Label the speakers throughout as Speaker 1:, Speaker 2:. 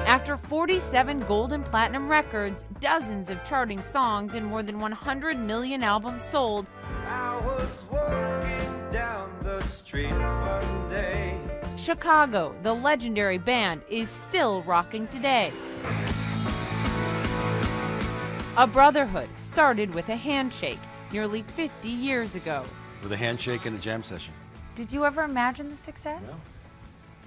Speaker 1: After 47 gold and platinum records, dozens of charting songs, and more than 100 million albums sold,
Speaker 2: I was walking down the street one day.
Speaker 1: Chicago, the legendary band, is still rocking today. A brotherhood started with a handshake nearly 50 years ago.
Speaker 3: With a handshake and a jam session.
Speaker 1: Did you ever imagine the success?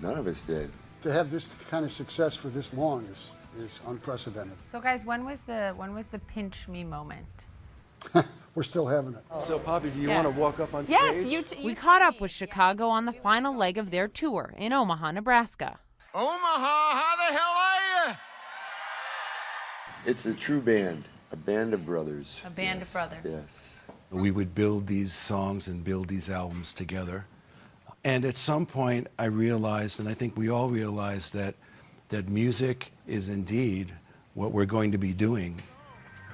Speaker 4: No. None of us did.
Speaker 5: To have this kind of success for this long is unprecedented.
Speaker 1: So guys, when was the pinch me moment?
Speaker 5: We're still having it.
Speaker 3: So, Poppy, do you want to walk up on stage?
Speaker 1: Yes, we caught up with Chicago on the final leg of their tour in Omaha, Nebraska.
Speaker 6: Omaha, how the hell are you?
Speaker 4: It's a true band, a band of brothers.
Speaker 1: A band of brothers.
Speaker 4: Yes.
Speaker 3: We would build these songs and build these albums together. And at some point, I realized, and I think we all realized, that music is indeed what we're going to be doing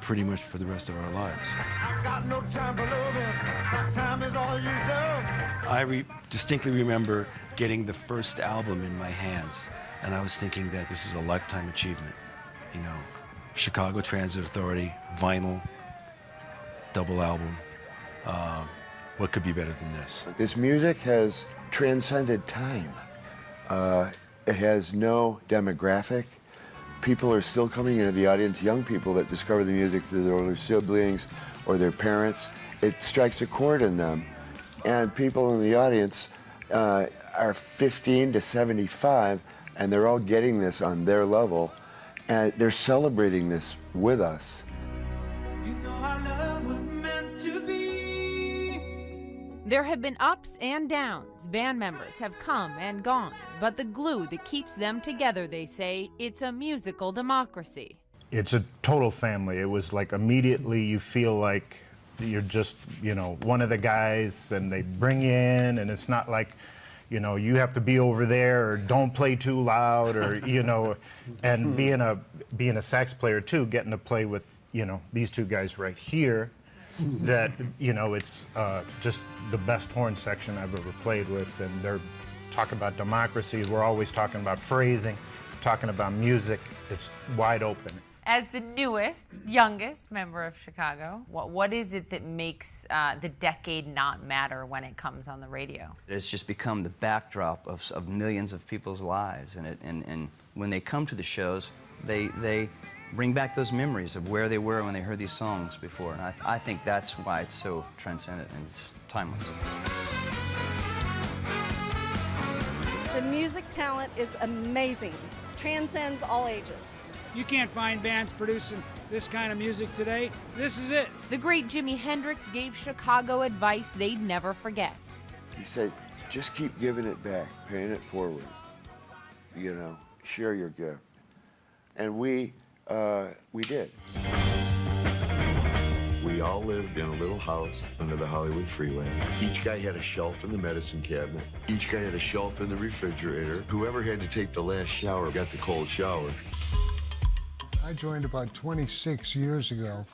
Speaker 3: pretty much for the rest of our lives.
Speaker 6: I've got no time for loving. Time is all used up.
Speaker 3: I distinctly remember getting the first album in my hands, and I was thinking that this is a lifetime achievement. You know, Chicago Transit Authority, vinyl, double album. What could be better than this?
Speaker 4: This music has transcended time. It has no demographic. People are still coming into the audience, young people that discover the music through their older siblings or their parents. It strikes a chord in them. And people in the audience are 15 to 75, and they're all getting this on their level, and they're celebrating this with us.
Speaker 2: You know our love was meant to be.
Speaker 1: There have been ups and downs. Band members have come and gone, but the glue that keeps them together, they say, it's a musical democracy.
Speaker 7: It's a total family. It was like immediately you feel like you're just, one of the guys, and they bring you in, and it's not like, you have to be over there or don't play too loud or, and being a sax player too, getting to play with, these two guys right here, that, it's just the best horn section I've ever played with, and they're talking about democracy. We're always talking about phrasing, talking about music. It's wide open.
Speaker 1: As the newest, youngest member of Chicago, what is it that makes the decade not matter when it comes on the radio?
Speaker 8: It's just become the backdrop of millions of people's lives, and when they come to the shows, they bring back those memories of where they were when they heard these songs before, and I think that's why it's so transcendent and it's timeless.
Speaker 9: The music talent is amazing, transcends all ages.
Speaker 10: You can't find bands producing this kind of music today. This is it.
Speaker 1: The great Jimi Hendrix gave Chicago advice they'd never forget.
Speaker 4: He said, just keep giving it back, paying it forward. Share your gift. And we did.
Speaker 11: We all lived in a little house under the Hollywood freeway. Each guy had a shelf in the medicine cabinet. Each guy had a shelf in the refrigerator. Whoever had to take the last shower got the cold shower.
Speaker 5: I joined about 26 years ago.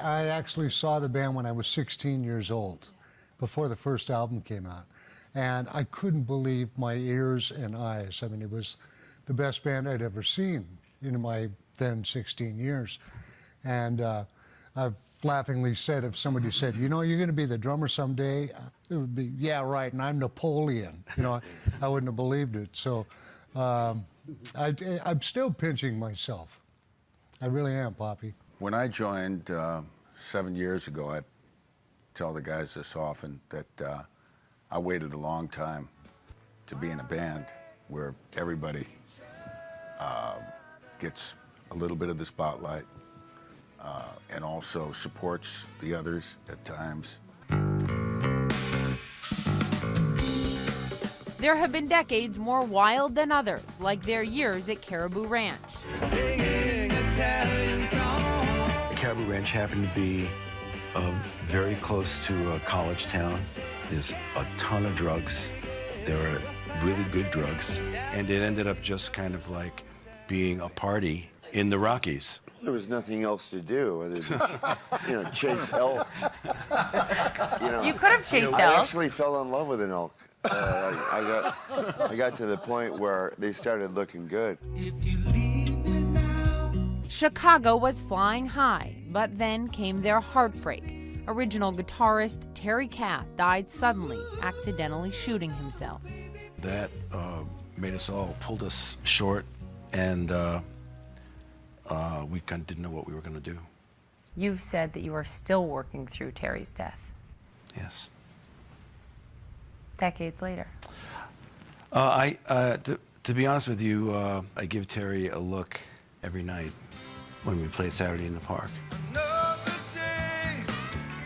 Speaker 5: I actually saw the band when I was 16 years old, before the first album came out. And I couldn't believe my ears and eyes. I mean, it was the best band I'd ever seen in my then 16 years. And I've laughingly said, if somebody said, you're going to be the drummer someday, it would be, yeah, right, and I'm Napoleon. I wouldn't have believed it. So I'm still pinching myself. I really am, Poppy.
Speaker 12: When I joined 7 years ago, I tell the guys this often, that I waited a long time to be in a band where everybody gets a little bit of the spotlight and also supports the others at times.
Speaker 1: There have been decades more wild than others, like their years at Caribou Ranch.
Speaker 3: Caribou Ranch happened to be very close to a college town. There's a ton of drugs. There are really good drugs. And it ended up just kind of like being a party in the Rockies.
Speaker 4: There was nothing else to do other than, chase elk.
Speaker 1: You could have chased elk.
Speaker 4: I actually fell in love with an elk I got to the point where they started looking good.
Speaker 1: Chicago was flying high, but then came their heartbreak. Original guitarist Terry Kath died suddenly, accidentally shooting himself.
Speaker 3: That made us all, pulled us short, and we kind of didn't know what we were going to do.
Speaker 1: You've said that you are still working through Terry's death.
Speaker 3: Yes.
Speaker 1: Decades later.
Speaker 3: To be honest with you, I give Terry a look every night when we play Saturday in the Park.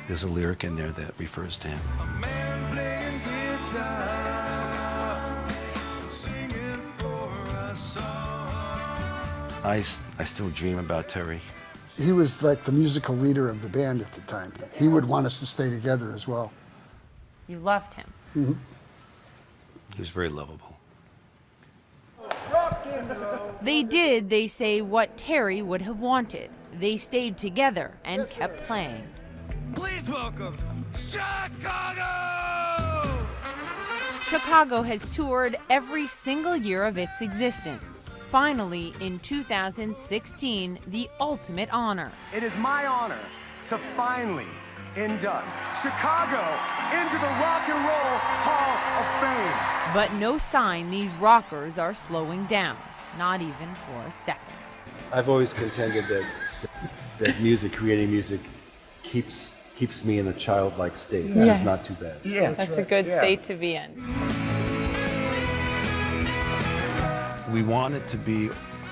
Speaker 3: There's a lyric in there that refers to him.
Speaker 2: A man plays guitar, singing for a song.
Speaker 3: I still dream about Terry.
Speaker 13: He was like the musical leader of the band at the time. He would want us to stay together as well.
Speaker 1: You loved him.
Speaker 13: Mm-hmm.
Speaker 3: He was very lovable.
Speaker 1: They did, they say, what Terry would have wanted. They stayed together and kept playing.
Speaker 2: Please welcome Chicago!
Speaker 1: Chicago has toured every single year of its existence. Finally, in 2016, the ultimate honor.
Speaker 14: It is my honor to finally induct Chicago into the Rock and Roll Hall of Fame.
Speaker 1: But no sign these rockers are slowing down, not even for a second.
Speaker 15: I've always contended that music, creating music, keeps me in a childlike state, which is not too bad.
Speaker 1: Yeah, that's a good state to be in.
Speaker 3: We want it to be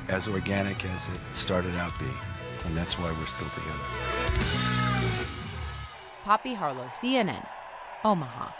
Speaker 3: as organic as it started out being, and that's why we're still together.
Speaker 1: Poppy Harlow, CNN, Omaha.